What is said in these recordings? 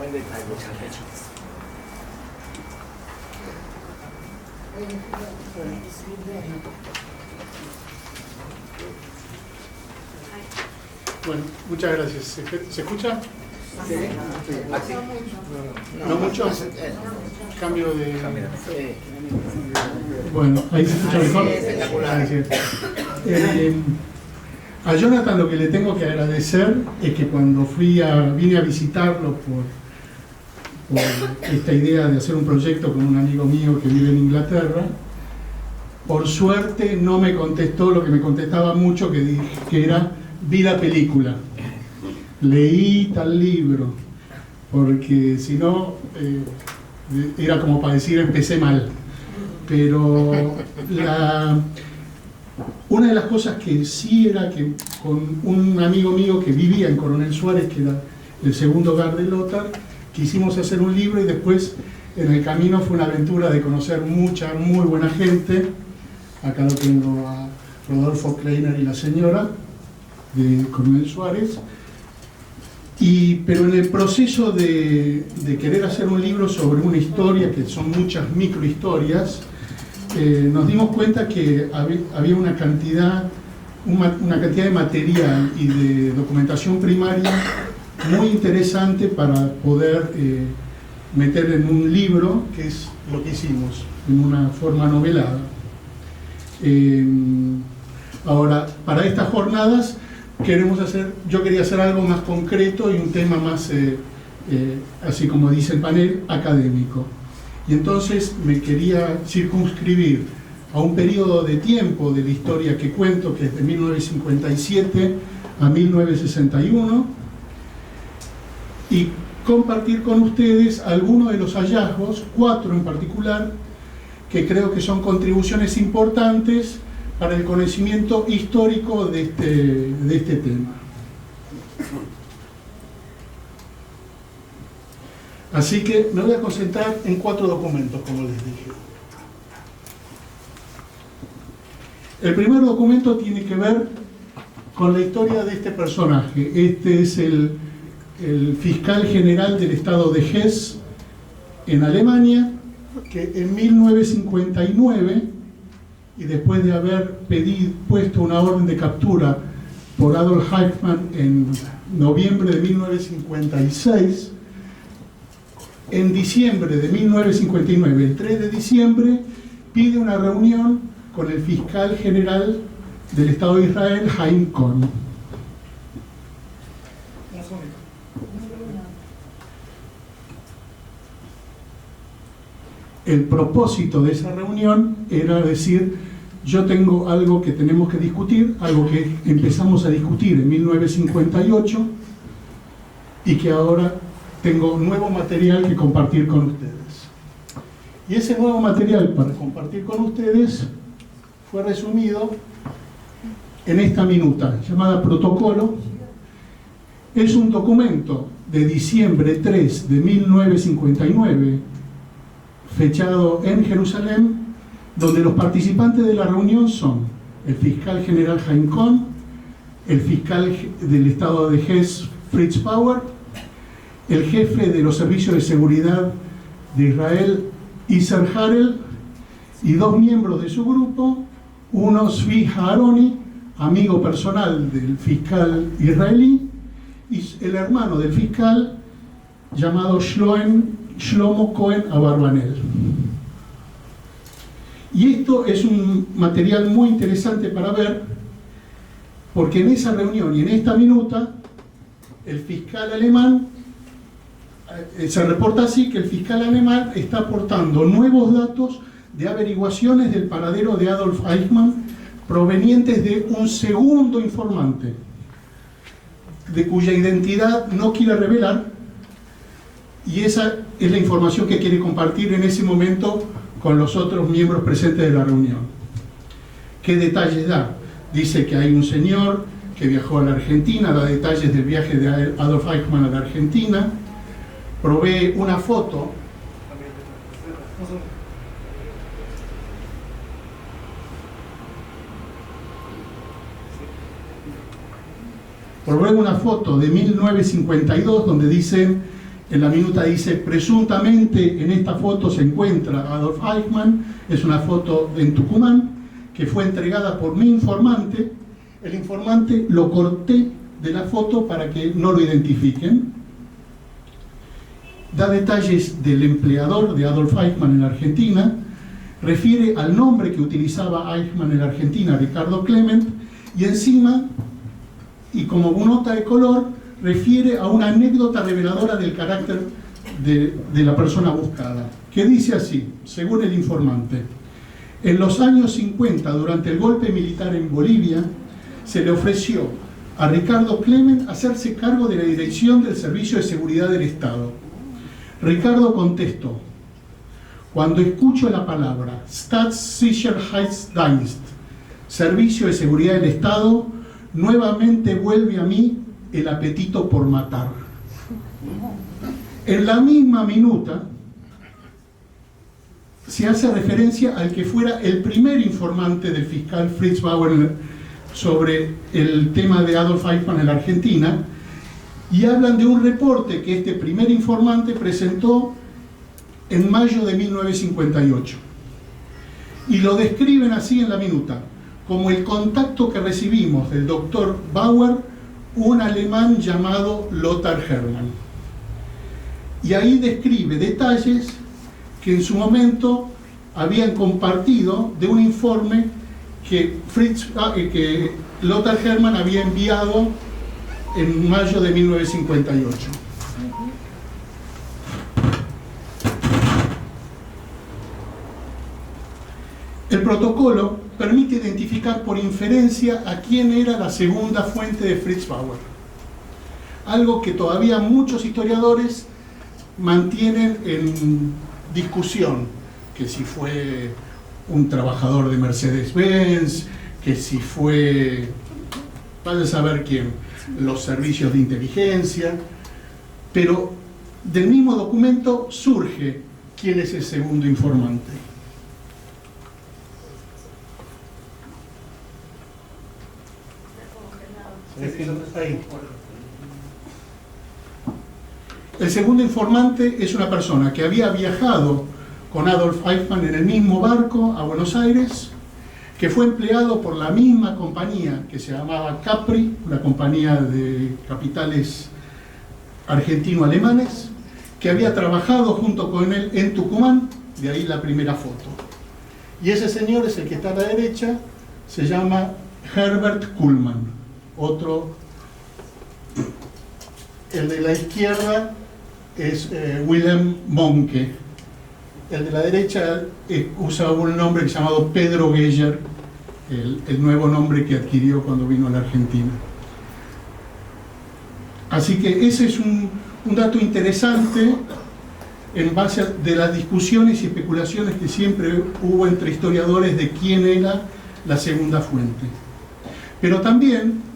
Buen detalle, muchas gracias. Bueno, muchas gracias. ¿Se escucha? Sí. ¿Así? ¿No mucho? Cambio de... Bueno, ahí se escucha mejor. A Jonathan lo que le tengo que agradecer es que cuando vine a visitarlo por esta idea de hacer un proyecto con un amigo mío que vive en Inglaterra, por suerte no me contestó lo que me contestaba mucho, que era: vi la película, leí tal libro, porque si no era como para decir empecé mal. Pero una de las cosas que sí era que con un amigo mío que vivía en Coronel Suárez, que era el segundo hogar de Lothar, quisimos hacer un libro, y después en el camino fue una aventura de conocer mucha, muy buena gente. Acá lo tengo a Rodolfo Kleiner y la señora de Coronel Suárez. Pero en el proceso de querer hacer un libro sobre una historia, que son muchas microhistorias, nos dimos cuenta que había una cantidad de material y de documentación primaria muy interesante para poder meter en un libro, que es lo que hicimos, en una forma novelada. Ahora, para estas jornadas yo quería hacer algo más concreto y un tema más, así como dice el panel, académico. Y entonces me quería circunscribir a un periodo de tiempo de la historia que cuento, que es de 1957 a 1961, y compartir con ustedes algunos de los hallazgos, 4 en particular, que creo que son contribuciones importantes para el conocimiento histórico de este tema. Así que me voy a concentrar en 4 documentos, como les dije. El primer documento tiene que ver con la historia de este personaje. Este es el fiscal general del estado de Hesse, en Alemania, que en 1959, y después de haber puesto una orden de captura por Adolf Eichmann en noviembre de 1956, en diciembre de 1959, el 3 de diciembre, pide una reunión con el fiscal general del Estado de Israel, Haim Cohen. El propósito de esa reunión era decir: yo tengo algo que tenemos que discutir, algo que empezamos a discutir en 1958 y que ahora tengo nuevo material que compartir con ustedes. Y ese nuevo material para compartir con ustedes fue resumido en esta minuta llamada Protocolo. Es un documento de diciembre 3 de 1959, fechado en Jerusalén, donde los participantes de la reunión son el fiscal general Haim Cohen, el fiscal del estado de Hesse, Fritz Bauer, el jefe de los servicios de seguridad de Israel, Isser Harel, y 2 miembros de su grupo, uno Zvi Aharoni, amigo personal del fiscal israelí, y el hermano del fiscal, llamado Shlomo Cohen Abarbanel. Y esto es un material muy interesante para ver, porque en esa reunión y en esta minuta, el fiscal alemán, se reporta así, que el fiscal alemán está aportando nuevos datos de averiguaciones del paradero de Adolf Eichmann, provenientes de un segundo informante, de cuya identidad no quiere revelar, y esa es la información que quiere compartir en ese momento con los otros miembros presentes de la reunión. ¿Qué detalles da? Dice que hay un señor que viajó a la Argentina, da detalles del viaje de Adolf Eichmann a la Argentina, provee una foto de 1952, donde dice En la minuta dice, presuntamente en esta foto se encuentra Adolf Eichmann, es una foto en Tucumán, que fue entregada por mi informante. El informante lo corté de la foto para que no lo identifiquen. Da detalles del empleador de Adolf Eichmann en la Argentina, refiere al nombre que utilizaba Eichmann en la Argentina, Ricardo Clement, y encima, y como nota de color, refiere a una anécdota reveladora del carácter de la persona buscada, que dice así, según el informante: en los años 50, durante el golpe militar en Bolivia, se le ofreció a Ricardo Clement hacerse cargo de la dirección del Servicio de Seguridad del Estado. Ricardo contestó: cuando escucho la palabra Staatssicherheitsdienst, Servicio de Seguridad del Estado, nuevamente vuelve a mí el apetito por matar. En la misma minuta se hace referencia al que fuera el primer informante del fiscal Fritz Bauer sobre el tema de Adolf Eichmann en la Argentina, y hablan de un reporte que este primer informante presentó en mayo de 1958. Y lo describen así en la minuta, como el contacto que recibimos del doctor Bauer, un alemán llamado Lothar Hermann. Y ahí describe detalles que en su momento habían compartido de un informe que Lothar Hermann había enviado en mayo de 1958. El protocolo permite identificar por inferencia a quién era la segunda fuente de Fritz Bauer, algo que todavía muchos historiadores mantienen en discusión, que si fue un trabajador de Mercedes-Benz, que si fue, vaya a saber quién, los servicios de inteligencia, pero del mismo documento surge quién es el segundo informante. Ahí. El segundo informante es una persona que había viajado con Adolf Eichmann en el mismo barco a Buenos Aires, que fue empleado por la misma compañía que se llamaba Capri, una compañía de capitales argentino-alemanes, que había trabajado junto con él en Tucumán, de ahí la primera foto. Y ese señor es el que está a la derecha, se llama Herbert Kuhlmann. Otro, el de la izquierda es Wilhelm Monke. El de la derecha usa un nombre llamado Pedro Geyer, el nuevo nombre que adquirió cuando vino a la Argentina. Así que ese es un dato interesante en base de las discusiones y especulaciones que siempre hubo entre historiadores de quién era la segunda fuente. Pero también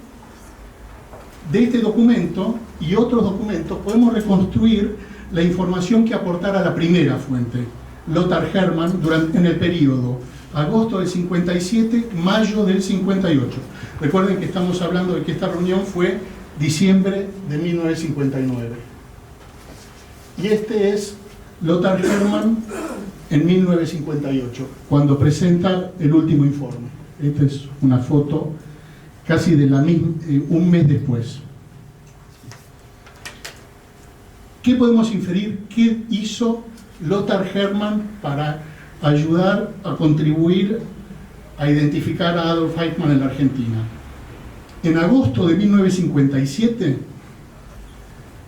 de este documento y otros documentos podemos reconstruir la información que aportara la primera fuente, Lothar Hermann, en el periodo agosto del 57, mayo del 58. Recuerden que estamos hablando de que esta reunión fue diciembre de 1959. Y este es Lothar Hermann en 1958, cuando presenta el último informe. Esta es una foto casi de un mes después. ¿Qué podemos inferir? ¿Qué hizo Lothar Hermann para ayudar a contribuir a identificar a Adolf Eichmann en la Argentina? En agosto de 1957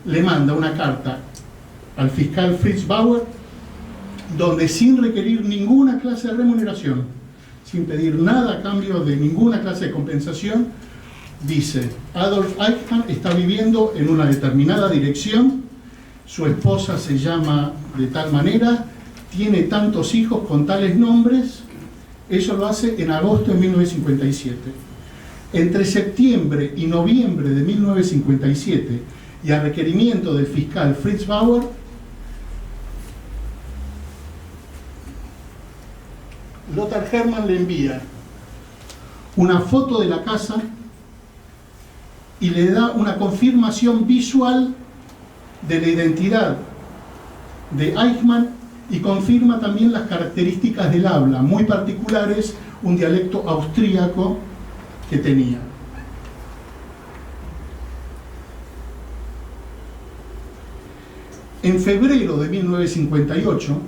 le manda una carta al fiscal Fritz Bauer, donde sin requerir ninguna clase de remuneración, sin pedir nada a cambio de ninguna clase de compensación, dice: Adolf Eichmann está viviendo en una determinada dirección, su esposa se llama de tal manera, tiene tantos hijos con tales nombres. Eso lo hace en agosto de 1957. Entre septiembre y noviembre de 1957, y a requerimiento del fiscal Fritz Bauer, Lothar Hermann le envía una foto de la casa y le da una confirmación visual de la identidad de Eichmann y confirma también las características del habla, muy particulares, un dialecto austríaco que tenía. En febrero de 1958,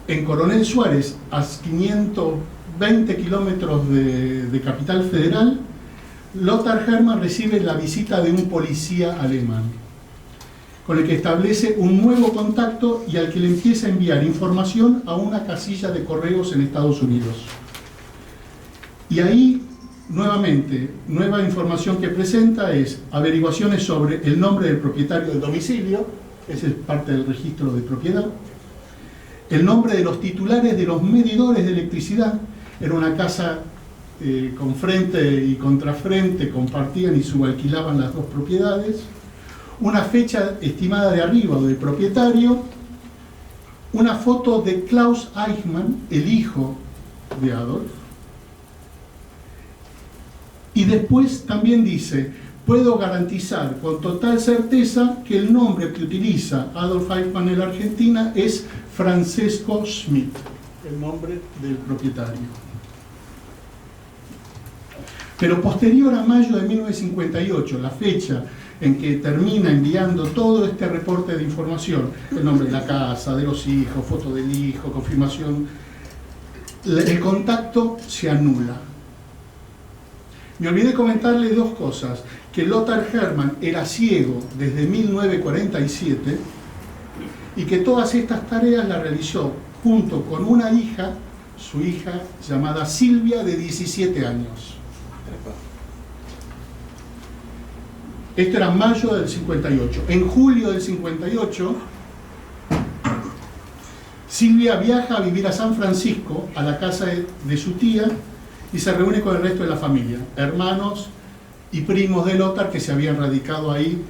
en Coronel Suárez, a 520 kilómetros de Capital Federal, Lothar Hermann recibe la visita de un policía alemán, con el que establece un nuevo contacto y al que le empieza a enviar información a una casilla de correos en Estados Unidos. Y ahí, nuevamente, nueva información que presenta es averiguaciones sobre el nombre del propietario del domicilio, ese es parte del registro de propiedad, el nombre de los titulares de los medidores de electricidad, era una casa con frente y contrafrente, compartían y subalquilaban las dos propiedades, una fecha estimada de arriba del propietario, una foto de Klaus Eichmann, el hijo de Adolf, y después también dice: puedo garantizar con total certeza que el nombre que utiliza Adolf Eichmann en la Argentina es Francesco Schmidt, el nombre del propietario. Pero posterior a mayo de 1958, la fecha en que termina enviando todo este reporte de información, el nombre de la casa, de los hijos, foto del hijo, confirmación, el contacto se anula. Me olvidé comentarle dos cosas: que Lothar Hermann era ciego desde 1947 y que todas estas tareas las realizó junto con una hija, su hija llamada Silvia, de 17 años. Esto era mayo del 58. En julio del 58, Silvia viaja a vivir a San Francisco, a la casa de su tía, y se reúne con el resto de la familia, hermanos y primos de Lothar que se habían radicado ahí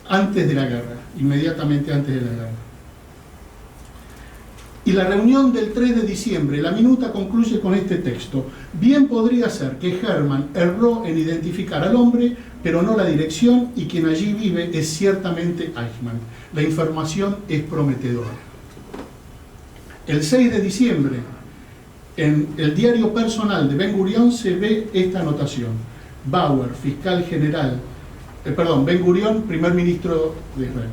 antes de la guerra, inmediatamente antes de la guerra. Y la reunión del 3 de diciembre, la minuta concluye con este texto: bien podría ser que Hermann erró en identificar al hombre, pero no la dirección, y quien allí vive es ciertamente Eichmann. La información es prometedora. El 6 de diciembre, en el diario personal de Ben Gurión se ve esta anotación: Bauer, fiscal general, Ben Gurión, primer ministro de Israel.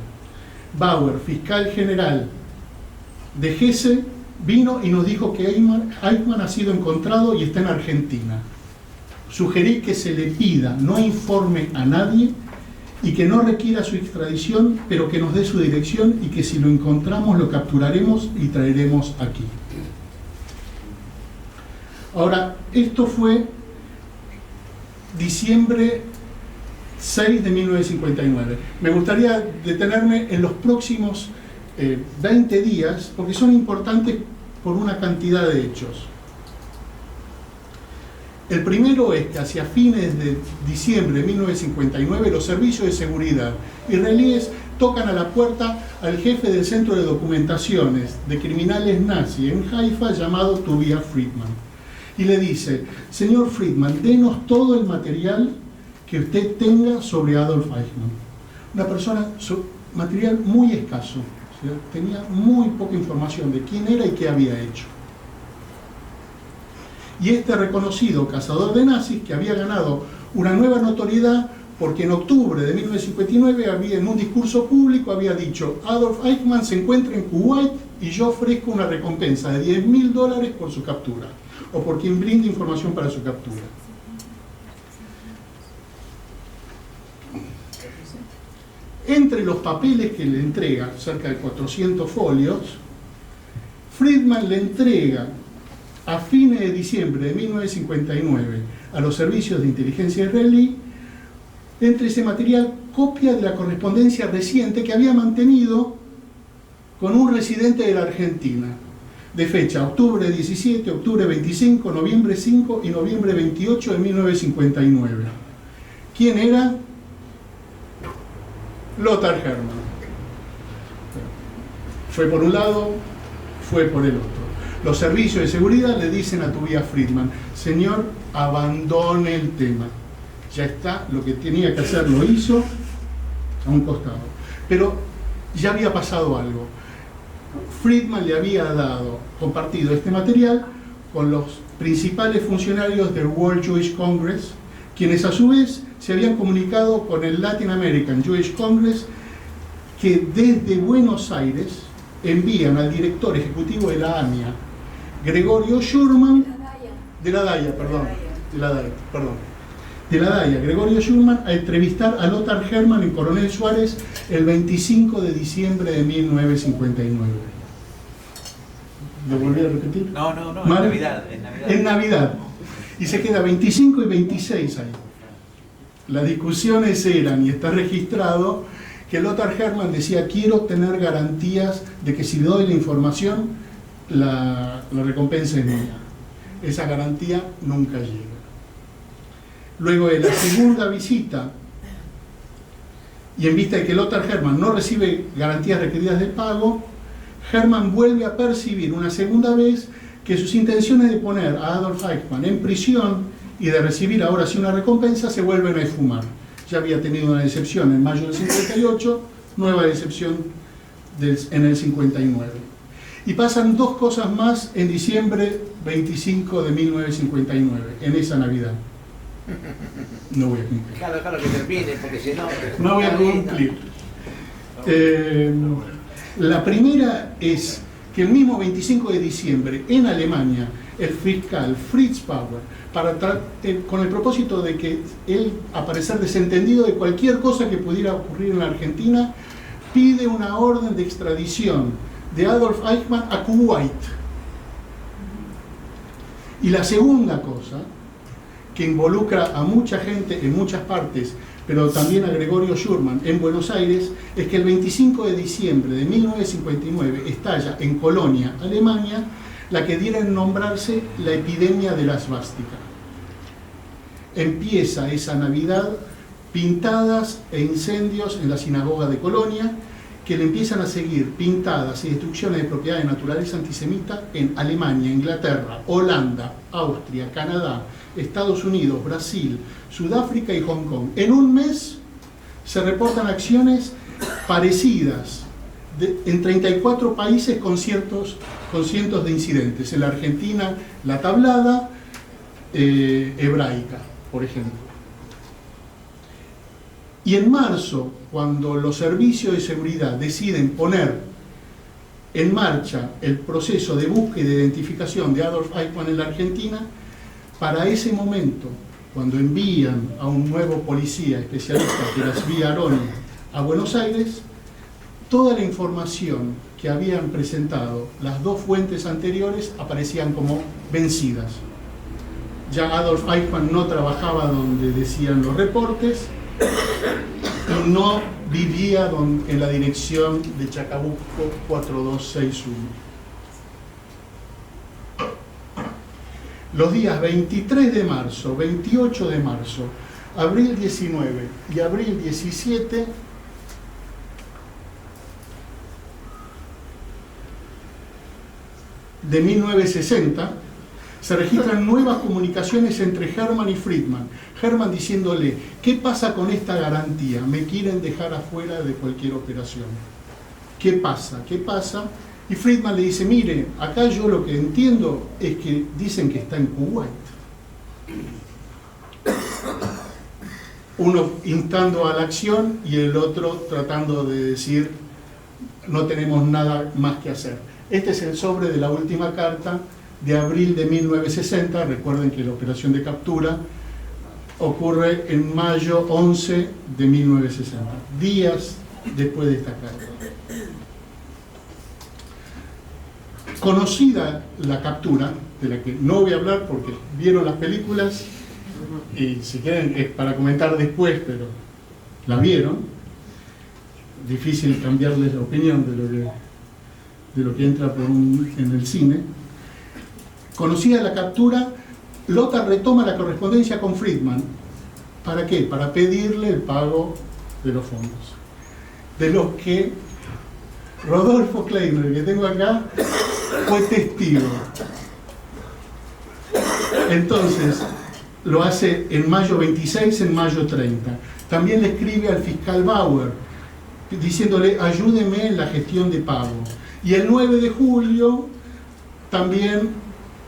Bauer, fiscal general de Hesse, vino y nos dijo que Eichmann ha sido encontrado y está en Argentina. Sugerí que se le pida no informe a nadie y que no requiera su extradición, pero que nos dé su dirección y que si lo encontramos lo capturaremos y traeremos aquí. Ahora, esto fue diciembre 6 de 1959. Me gustaría detenerme en los próximos 20 días, porque son importantes por una cantidad de hechos. El primero es que hacia fines de diciembre de 1959 los servicios de seguridad israelíes tocan a la puerta al jefe del centro de documentaciones de criminales nazis en Haifa, llamado Tobias Friedman, y le dice: señor Friedman, denos todo el material que usted tenga sobre Adolf Eichmann. Una persona, material muy escaso, ¿sí? Tenía muy poca información de quién era y qué había hecho. Y este reconocido cazador de nazis, que había ganado una nueva notoriedad porque en octubre de 1959 en un discurso público había dicho: Adolf Eichmann se encuentra en Kuwait y yo ofrezco una recompensa de $10.000 por su captura, o por quien brinde información para su captura. Entre los papeles que le entrega, cerca de 400 folios, Friedman le entrega a fines de diciembre de 1959 a los servicios de inteligencia israelí, entre ese material, copia de la correspondencia reciente que había mantenido con un residente de la Argentina, de fecha octubre 17, octubre 25, noviembre 5 y noviembre 28 de 1959. ¿Quién era? Lothar Hermann. Fue por un lado, fue por el otro. Los servicios de seguridad le dicen a Tobias Friedman: señor, abandone el tema. Ya está, lo que tenía que hacer lo hizo, a un costado. Pero ya había pasado algo. Friedman le había compartido este material con los principales funcionarios del World Jewish Congress, quienes a su vez se habían comunicado con el Latin American Jewish Congress, que desde Buenos Aires envían al director ejecutivo de la AMIA, Gregorio Schurman, de la DAIA, Gregorio Schurman, a entrevistar a Lothar Hermann en Coronel Suárez el 25 de diciembre de 1959. ¿Lo volví a repetir? No, ¿Vale? en Navidad. Y se queda 25 y 26 ahí. Las discusiones eran, y está registrado, que Lothar Hermann decía: quiero tener garantías de que si doy la información, la recompensa es mía. Esa garantía nunca llega. Luego de la segunda visita, y en vista de que Lothar Hermann no recibe garantías requeridas de pago, Hermann vuelve a percibir una segunda vez que sus intenciones de poner a Adolf Eichmann en prisión y de recibir ahora sí una recompensa se vuelven a esfumar. Ya había tenido una decepción en mayo del 58, nueva decepción en el 59. Y pasan dos cosas más en diciembre 25 de 1959, en esa Navidad. No voy a cumplir. Claro que termine, porque si no... No voy a cumplir. La primera es que el mismo 25 de diciembre, en Alemania, el fiscal Fritz Bauer, con el propósito de que él aparecer desentendido de cualquier cosa que pudiera ocurrir en la Argentina, pide una orden de extradición de Adolf Eichmann a Kuwait. Y la segunda cosa, que involucra a mucha gente en muchas partes, pero también a Gregorio Schurman en Buenos Aires, es que el 25 de diciembre de 1959 estalla en Colonia, Alemania, la que diera en nombrarse la epidemia de la svástica. Empieza esa Navidad pintadas e incendios en la sinagoga de Colonia, que le empiezan a seguir pintadas y destrucciones de propiedad de naturaleza antisemita en Alemania, Inglaterra, Holanda, Austria, Canadá, Estados Unidos, Brasil, Sudáfrica y Hong Kong. En un mes se reportan acciones parecidas en 34 países con cientos de incidentes. En la Argentina, la tablada hebraica, por ejemplo. Y en marzo, cuando los servicios de seguridad deciden poner en marcha el proceso de búsqueda e identificación de Adolf Eichmann en la Argentina, para ese momento, cuando envían a un nuevo policía especialista, que era Zvi Aroni, a Buenos Aires, toda la información que habían presentado las dos fuentes anteriores aparecían como vencidas. Ya Adolf Eichmann no trabajaba donde decían los reportes y no vivía en la dirección de Chacabuco 4261. Los días 23 de marzo, 28 de marzo, abril 19 y abril 17 de 1960 se registran nuevas comunicaciones entre Hermann y Friedman. Hermann diciéndole: ¿qué pasa con esta garantía? Me quieren dejar afuera de cualquier operación. ¿Qué pasa? ¿Qué pasa? Y Friedman le dice: mire, acá yo lo que entiendo es que dicen que está en Kuwait. Uno instando a la acción y el otro tratando de decir: no tenemos nada más que hacer. Este es el sobre de la última carta de abril de 1960. Recuerden que la operación de captura ocurre en mayo 11 de 1960, días después de esta carta. Conocida la captura, de la que no voy a hablar porque vieron las películas y si quieren es para comentar después, pero la vieron. Difícil cambiarles la opinión de lo que entra en el cine. Conocida la captura, Lothar retoma la correspondencia con Friedman. ¿Para qué? Para pedirle el pago de los fondos, de los que Rodolfo Kleiner, que tengo acá, fue testigo. Entonces, lo hace en mayo 26, en mayo 30. También le escribe al fiscal Bauer diciéndole ayúdeme en la gestión de pago. Y el 9 de julio también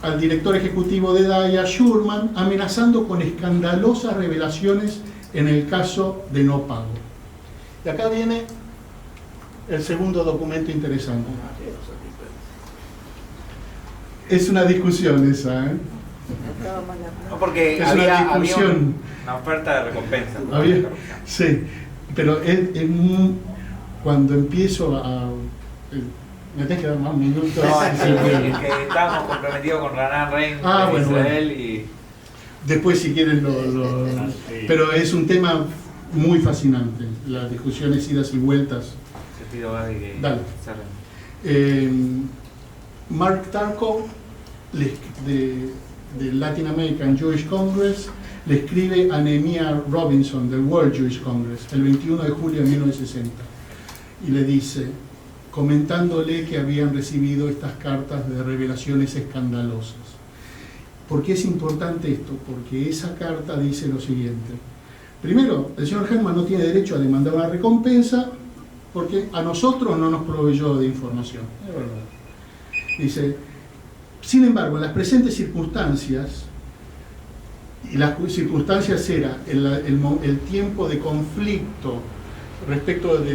al director ejecutivo de DAIA, Schurman, amenazando con escandalosas revelaciones en el caso de no pago. Y acá viene el segundo documento interesante. Es una discusión esa, ¿eh? No, porque Es había una discusión. una oferta de recompensa. Sí, pero cuando empiezo a... me tenés que dar más minutos. No, Sí, sí, bueno. que estábamos comprometidos con Ranan Rein Ah, de bueno, Israel y... Después si quieren pero es un tema muy fascinante, las discusiones, idas y vueltas. Te pido, Gaby, que Dale. cerren. Mark Tarko de Latin American Jewish Congress le escribe a Nehemiah Robinson del World Jewish Congress el 21 de julio de 1960 y le dice, comentándole que habían recibido estas cartas de revelaciones escandalosas. ¿Por qué es importante esto? Porque esa carta dice lo siguiente. Primero, el señor Herman no tiene derecho a demandar una recompensa porque a nosotros no nos proveyó de información. Es verdad. Dice, sin embargo, en las presentes circunstancias, y las circunstancias era el tiempo de conflicto respecto de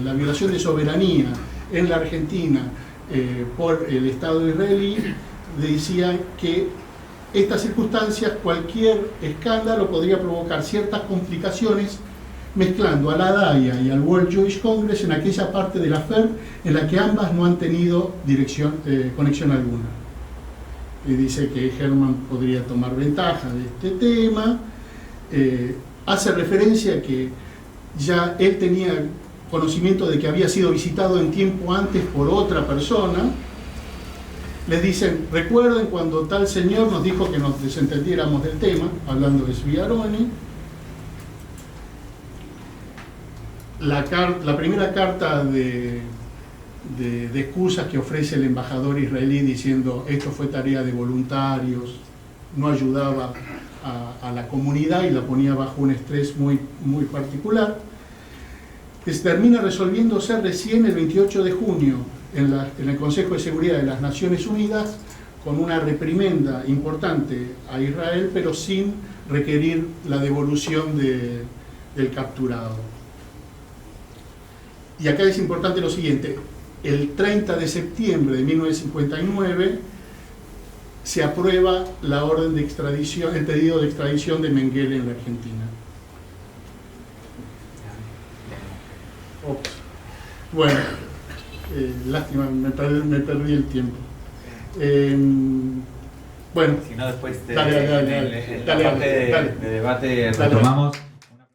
la violación de soberanía en la Argentina por el Estado israelí, decía que estas circunstancias, cualquier escándalo podría provocar ciertas complicaciones mezclando a la DAIA y al World Jewish Congress en aquella parte de la FER en la que ambas no han tenido conexión alguna. Y dice que Herman podría tomar ventaja de este tema, hace referencia a que ya él tenía conocimiento de que había sido visitado en tiempo antes por otra persona. Les dicen, recuerden cuando tal señor nos dijo que nos desentendiéramos del tema, hablando de Sviaroni. La primera carta de excusas que ofrece el embajador israelí diciendo esto fue tarea de voluntarios, no ayudaba a la comunidad y la ponía bajo un estrés muy, muy particular, que se termina resolviéndose recién el 28 de junio en el Consejo de Seguridad de las Naciones Unidas con una reprimenda importante a Israel, pero sin requerir la devolución del capturado. Y acá es importante lo siguiente, el 30 de septiembre de 1959 se aprueba la orden de extradición, el pedido de extradición de Mengele en la Argentina. Ops. Bueno, lástima, me perdí el tiempo. Bueno, Si no, después dale, en la parte de debate retomamos.